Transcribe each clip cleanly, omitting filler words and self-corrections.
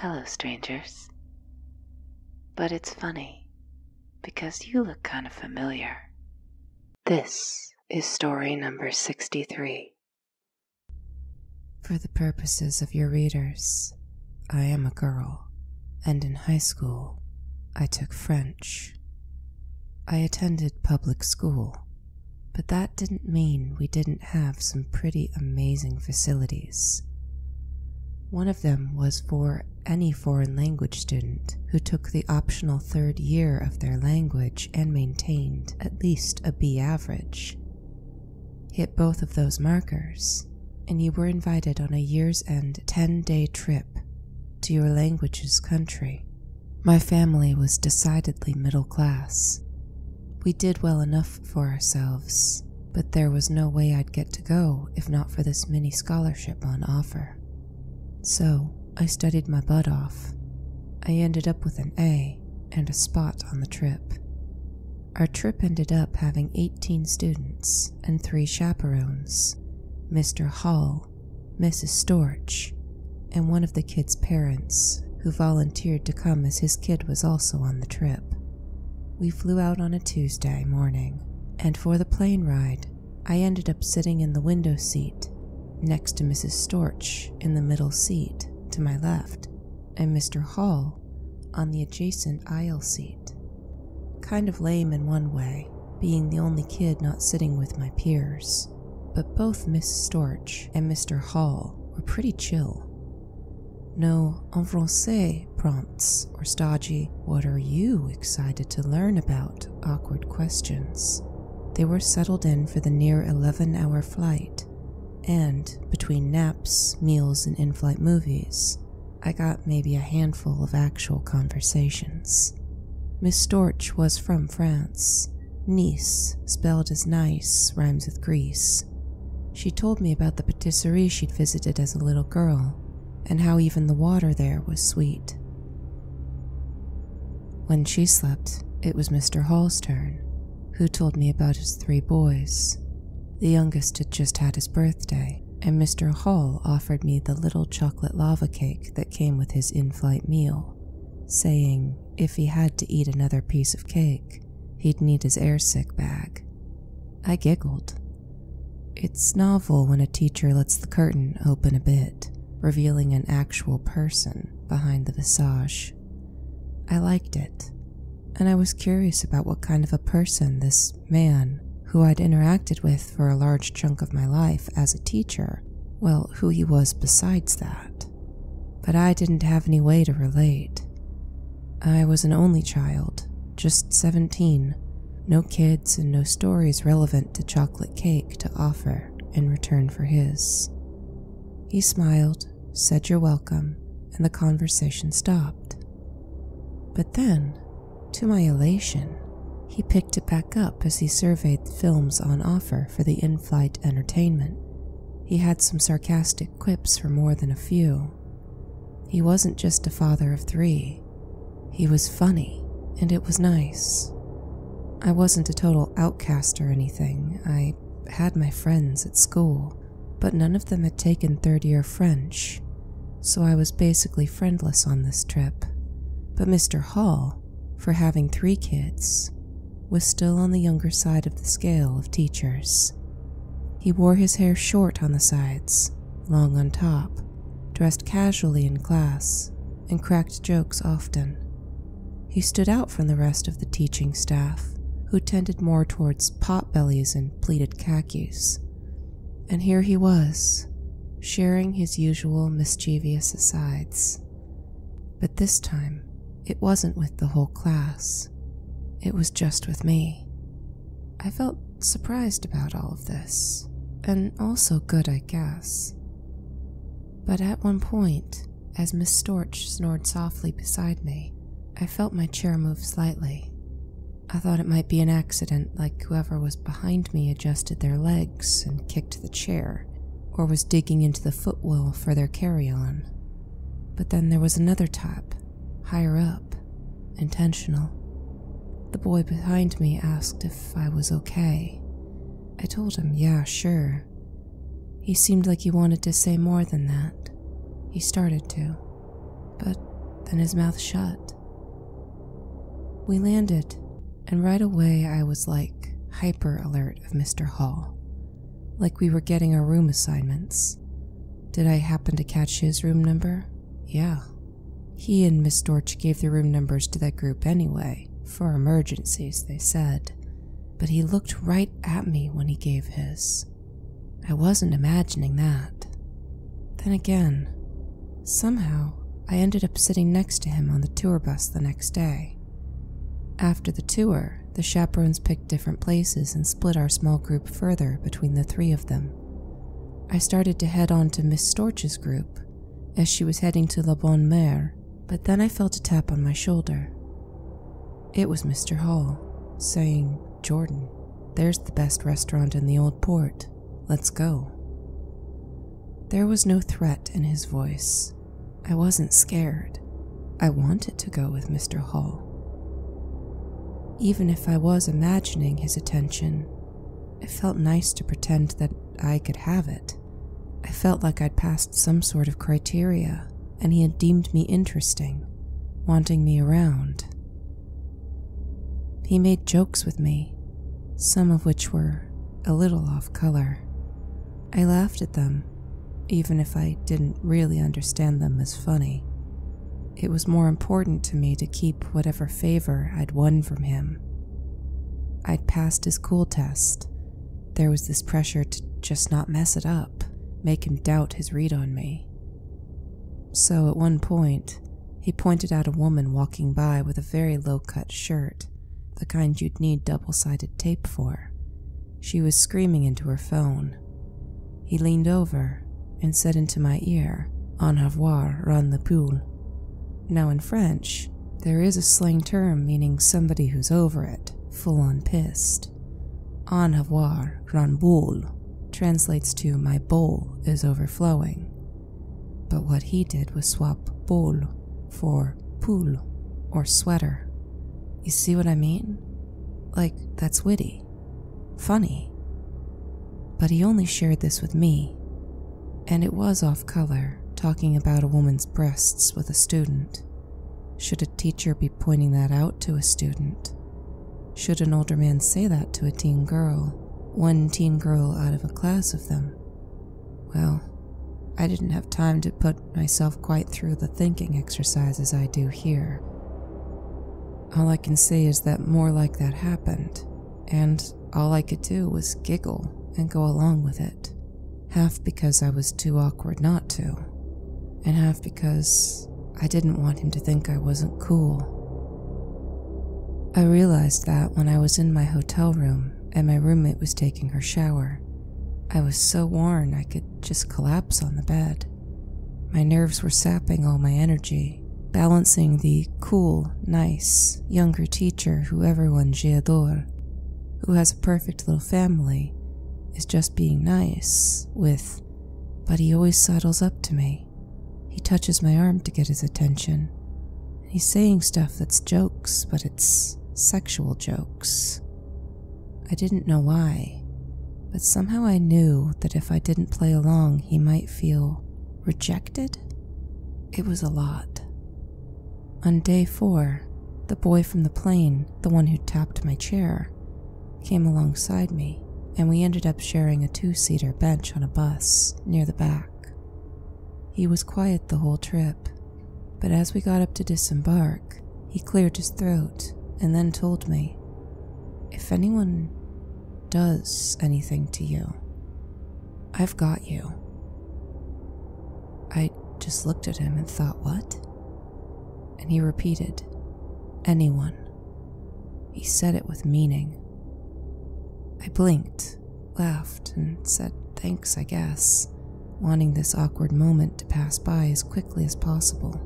Hello, strangers. But it's funny, because you look kind of familiar. This is story number 63. For the purposes of your readers, I am a girl, and in high school, I took French. I attended public school, but that didn't mean we didn't have some pretty amazing facilities. One of them was for any foreign language student who took the optional third year of their language and maintained at least a B average. Hit both of those markers, and you were invited on a year's end 10-day trip to your language's country. My family was decidedly middle class. We did well enough for ourselves, but there was no way I'd get to go if not for this mini scholarship on offer. So I studied my butt off. I ended up with an A and a spot on the trip. Our trip ended up having 18 students and 3 chaperones, Mr. Hall, Mrs. Storch, and one of the kids' parents who volunteered to come as his kid was also on the trip. We flew out on a Tuesday morning, and for the plane ride, I ended up sitting in the window seat next to Mrs. Storch in the middle seat to my left, and Mr. Hall on the adjacent aisle seat. Kind of lame in one way, being the only kid not sitting with my peers, but both Miss Storch and Mr. Hall were pretty chill. No en français prompts or stodgy, "What are you excited to learn about?" awkward questions. They were settled in for the near 11-hour flight, and between naps, meals, and in-flight movies, I got maybe a handful of actual conversations. Miss Storch was from France. Nice, spelled as nice, rhymes with Greece. She told me about the patisserie she'd visited as a little girl, and how even the water there was sweet. When she slept, it was Mr. Hall's turn, who told me about his 3 boys. The youngest had just had his birthday, and Mr. Hall offered me the little chocolate lava cake that came with his in-flight meal, saying if he had to eat another piece of cake, he'd need his airsick bag. I giggled. It's novel when a teacher lets the curtain open a bit, revealing an actual person behind the visage. I liked it, and I was curious about what kind of a person this man, who I'd interacted with for a large chunk of my life as a teacher, well, who he was besides that. But I didn't have any way to relate. I was an only child, just 17, no kids and no stories relevant to chocolate cake to offer in return for his. He smiled, said you're welcome, and the conversation stopped. But then, to my elation, he picked it back up as he surveyed the films on offer for the in-flight entertainment. He had some sarcastic quips for more than a few. He wasn't just a father of 3. He was funny, and it was nice. I wasn't a total outcast or anything. I had my friends at school, but none of them had taken third-year French, so I was basically friendless on this trip. But Mr. Hall, for having 3 kids, was still on the younger side of the scale of teachers. He wore his hair short on the sides, long on top, dressed casually in class, and cracked jokes often. He stood out from the rest of the teaching staff, who tended more towards potbellies and pleated khakis. And here he was, sharing his usual mischievous asides. But this time, it wasn't with the whole class. It was just with me. I felt surprised about all of this, and also good, I guess. But at one point, as Miss Storch snored softly beside me, I felt my chair move slightly. I thought it might be an accident, like whoever was behind me adjusted their legs and kicked the chair, or was digging into the footwell for their carry-on. But then there was another tap, higher up, intentional. The boy behind me asked if I was okay. I told him, yeah, sure. He seemed like he wanted to say more than that. He started to, but then his mouth shut. We landed, and right away I was like hyper alert of Mr. Hall, like we were getting our room assignments. Did I happen to catch his room number? Yeah. He and Miss Dorch gave the room numbers to that group anyway, for emergencies, they said, but he looked right at me when he gave his. I wasn't imagining that. Then again, somehow I ended up sitting next to him on the tour bus the next day. After the tour, the chaperones picked different places and split our small group further between the three of them. I started to head on to Miss Storch's group, as she was heading to La Bonne Mère, but then I felt a tap on my shoulder. It was Mr. Hall, saying, "Jordan, there's the best restaurant in the old port. Let's go." There was no threat in his voice. I wasn't scared. I wanted to go with Mr. Hall. Even if I was imagining his attention, it felt nice to pretend that I could have it. I felt like I'd passed some sort of criteria, and he had deemed me interesting, wanting me around. He made jokes with me, some of which were a little off color. I laughed at them, even if I didn't really understand them as funny. It was more important to me to keep whatever favor I'd won from him. I'd passed his cool test. There was this pressure to just not mess it up, make him doubt his read on me. So at one point, he pointed out a woman walking by with a very low-cut shirt, the kind you'd need double-sided tape for. She was screaming into her phone. He leaned over and said into my ear, "En avoir ras le poule." Now in French, there is a slang term meaning somebody who's over it, full-on pissed. En avoir ras boule translates to "my bowl is overflowing." But what he did was swap boule for poule, or sweater. You see what I mean? Like, that's witty. Funny. But he only shared this with me, and it was off color, talking about a woman's breasts with a student. Should a teacher be pointing that out to a student? Should an older man say that to a teen girl, one teen girl out of a class of them? Well, I didn't have time to put myself quite through the thinking exercises I do here. All I can say is that more like that happened, and all I could do was giggle and go along with it, half because I was too awkward not to, and half because I didn't want him to think I wasn't cool. I realized that when I was in my hotel room and my roommate was taking her shower. I was so worn I could just collapse on the bed. My nerves were sapping all my energy, balancing the cool, nice, younger teacher who everyone j'adore, who has a perfect little family, is just being nice, with, but he always sidles up to me. He touches my arm to get his attention. He's saying stuff that's jokes, but it's sexual jokes. I didn't know why, but somehow I knew that if I didn't play along, he might feel rejected. It was a lot. On day 4, the boy from the plane, the one who tapped my chair, came alongside me, and we ended up sharing a 2-seater bench on a bus near the back. He was quiet the whole trip, but as we got up to disembark, he cleared his throat and then told me, "If anyone does anything to you, I've got you." I just looked at him and thought, what? And he repeated, "Anyone." He said it with meaning. I blinked, laughed, and said thanks, I guess, wanting this awkward moment to pass by as quickly as possible.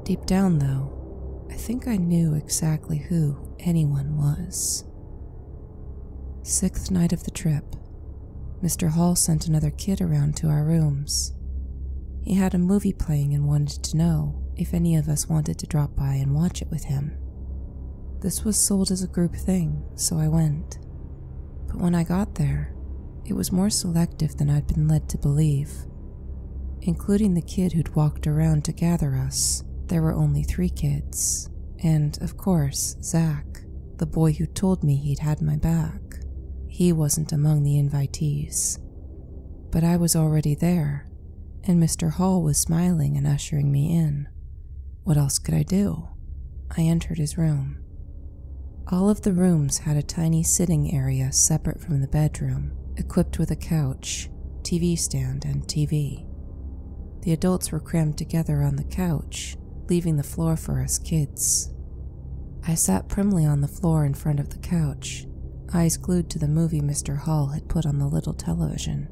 Deep down, though, I think I knew exactly who anyone was. 6th night of the trip, Mr. Hall sent another kid around to our rooms. He had a movie playing and wanted to know if any of us wanted to drop by and watch it with him. This was sold as a group thing, so I went. But when I got there, it was more selective than I'd been led to believe. Including the kid who'd walked around to gather us, There were only 3 kids, and, of course, Zach, the boy who told me he'd had my back. He wasn't among the invitees. But I was already there, and Mr. Hall was smiling and ushering me in. What else could I do? I entered his room. All of the rooms had a tiny sitting area separate from the bedroom, equipped with a couch, TV stand, and TV. The adults were crammed together on the couch, leaving the floor for us kids. I sat primly on the floor in front of the couch, eyes glued to the movie Mr. Hall had put on the little television.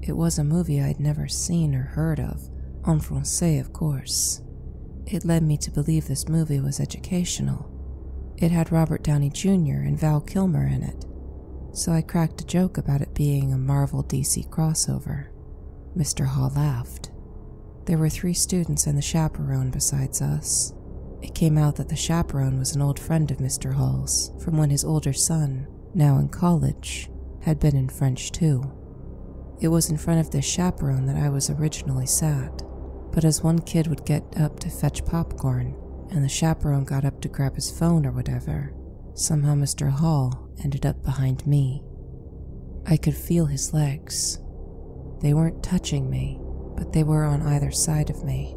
It was a movie I'd never seen or heard of, en français of course. It led me to believe this movie was educational. It had Robert Downey Jr. and Val Kilmer in it, so I cracked a joke about it being a Marvel DC crossover. Mr. Hall laughed. There were 3 students and the chaperone besides us. It came out that the chaperone was an old friend of Mr. Hall's from when his older son, now in college, had been in French too. It was in front of this chaperone that I was originally sat, but as one kid would get up to fetch popcorn, and the chaperone got up to grab his phone or whatever, somehow Mr. Hall ended up behind me. I could feel his legs. They weren't touching me, but they were on either side of me.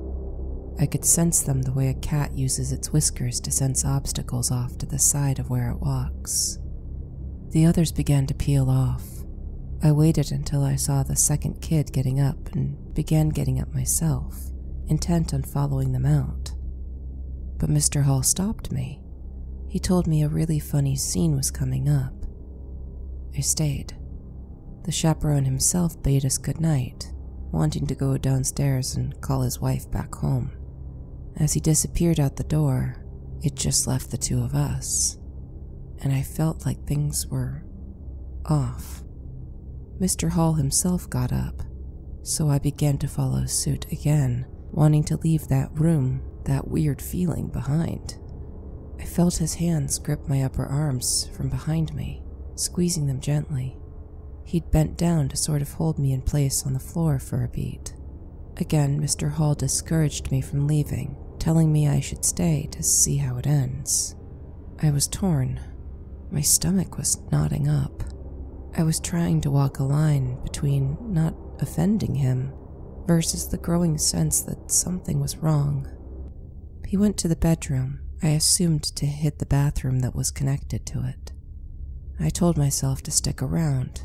I could sense them the way a cat uses its whiskers to sense obstacles off to the side of where it walks. The others began to peel off. I waited until I saw the second kid getting up and began getting up myself, intent on following them out. But Mr. Hall stopped me. He told me a really funny scene was coming up. I stayed. The chaperone himself bade us good night, wanting to go downstairs and call his wife back home. As he disappeared out the door, it just left the 2 of us, and I felt like things were off. Mr. Hall himself got up, so I began to follow suit again, wanting to leave that room, that weird feeling behind. I felt his hands grip my upper arms from behind me, squeezing them gently. He'd bent down to sort of hold me in place on the floor for a beat. Again, Mr. Hall discouraged me from leaving, telling me I should stay to see how it ends. I was torn. My stomach was knotting up. I was trying to walk a line between not offending him versus the growing sense that something was wrong. He went to the bedroom, I assumed to hit the bathroom that was connected to it. I told myself to stick around.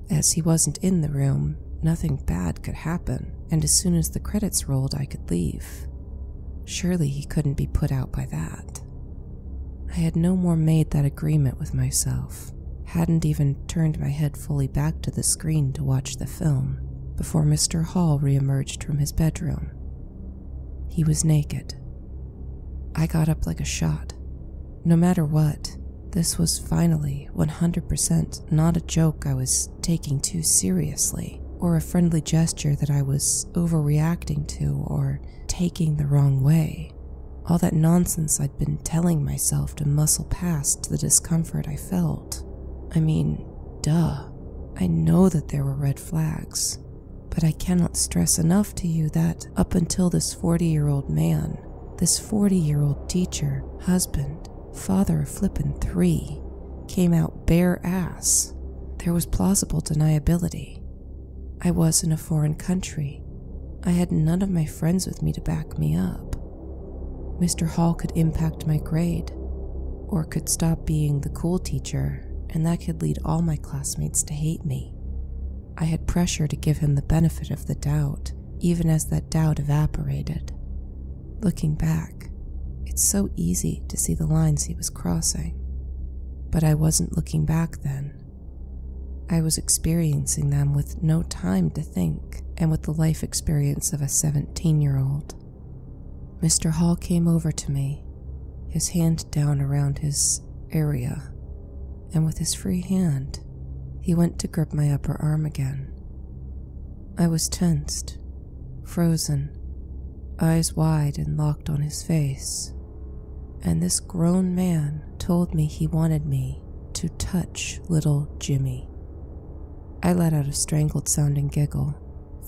As he wasn't in the room, nothing bad could happen, and as soon as the credits rolled, I could leave. Surely he couldn't be put out by that. I had no more made that agreement with myself, hadn't even turned my head fully back to the screen to watch the film, before Mr. Hall re-emerged from his bedroom. He was naked. I got up like a shot. No matter what, this was finally 100% not a joke I was taking too seriously, or a friendly gesture that I was overreacting to or taking the wrong way. All that nonsense I'd been telling myself to muscle past the discomfort I felt. I mean, duh. I know that there were red flags, but I cannot stress enough to you that up until this 40-year-old man, this 40-year-old teacher, husband, father of flippin' 3, came out bare ass, there was plausible deniability. I was in a foreign country. I had none of my friends with me to back me up. Mr. Hall could impact my grade, or could stop being the cool teacher, and that could lead all my classmates to hate me. I had pressure to give him the benefit of the doubt, even as that doubt evaporated. Looking back, it's so easy to see the lines he was crossing, but I wasn't looking back then. I was experiencing them with no time to think and with the life experience of a 17-year-old. Mr. Hall came over to me, his hand down around his area, and with his free hand, he went to grip my upper arm again. I was tensed, frozen, eyes wide and locked on his face, and this grown man told me he wanted me to touch little Jimmy. I let out a strangled-sounding giggle,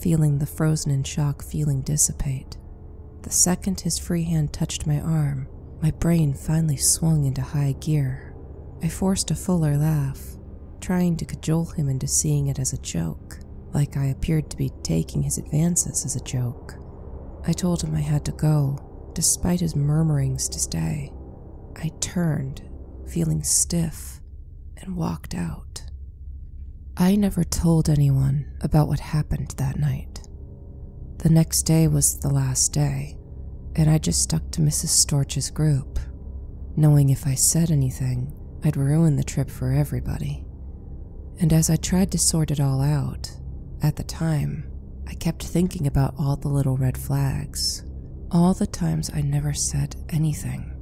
feeling the frozen-in-shock feeling dissipate. The second his free hand touched my arm, my brain finally swung into high gear. I forced a fuller laugh, trying to cajole him into seeing it as a joke, like I appeared to be taking his advances as a joke. I told him I had to go, despite his murmurings to stay. I turned, feeling stiff, and walked out. I never told anyone about what happened that night. The next day was the last day, and I just stuck to Mrs. Storch's group, knowing if I said anything, I'd ruin the trip for everybody. And as I tried to sort it all out, at the time, I kept thinking about all the little red flags, all the times I never said anything,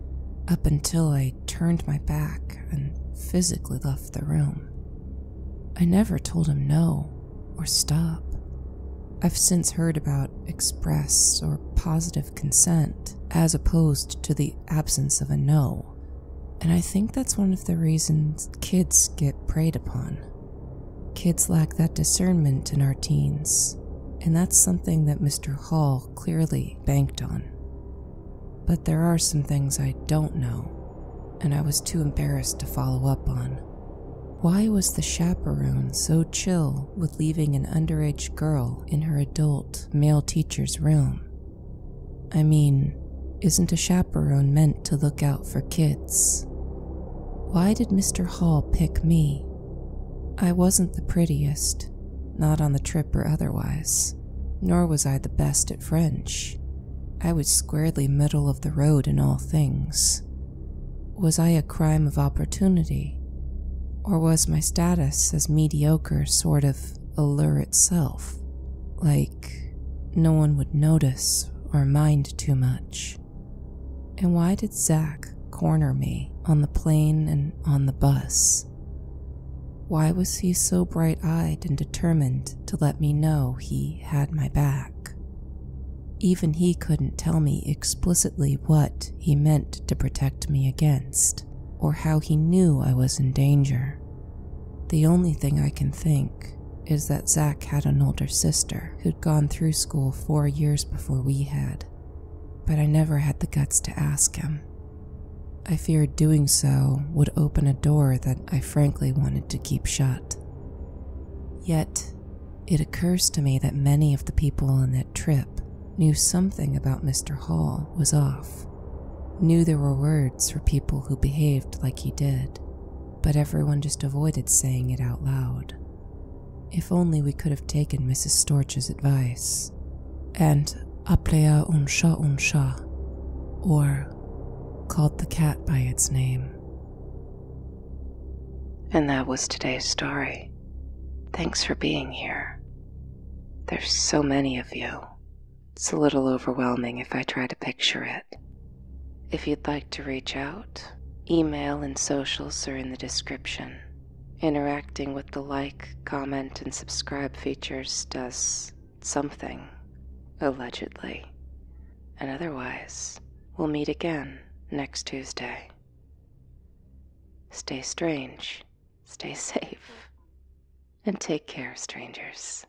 up until I turned my back and physically left the room. I never told him no or stop. I've since heard about express or positive consent as opposed to the absence of a no, and I think that's one of the reasons kids get preyed upon. Kids lack that discernment in our teens, and that's something that Mr. Hall clearly banked on. But there are some things I don't know, and I was too embarrassed to follow up on. Why was the chaperone so chill with leaving an underage girl in her adult male teacher's room? I mean, isn't a chaperone meant to look out for kids? Why did Mr. Hall pick me? I wasn't the prettiest, not on the trip or otherwise, nor was I the best at French. I was squarely middle of the road in all things. Was I a crime of opportunity? Or was my status as mediocre sort of a lure itself? Like, no one would notice or mind too much. And why did Zach corner me on the plane and on the bus? Why was he so bright-eyed and determined to let me know he had my back? Even he couldn't tell me explicitly what he meant to protect me against, or how he knew I was in danger. The only thing I can think is that Zach had an older sister who'd gone through school 4 years before we had, but I never had the guts to ask him. I feared doing so would open a door that I frankly wanted to keep shut. Yet, it occurs to me that many of the people on that trip knew something about Mr. Hall was off, knew there were words for people who behaved like he did, but everyone just avoided saying it out loud. If only we could have taken Mrs. Storch's advice, and appelé un chat, or called the cat by its name. And that was today's story. Thanks for being here. There's so many of you. It's a little overwhelming if I try to picture it. If you'd like to reach out, email and socials are in the description. Interacting with the like, comment, and subscribe features does something, allegedly. And otherwise, we'll meet again next Tuesday. Stay strange, stay safe, and take care, strangers.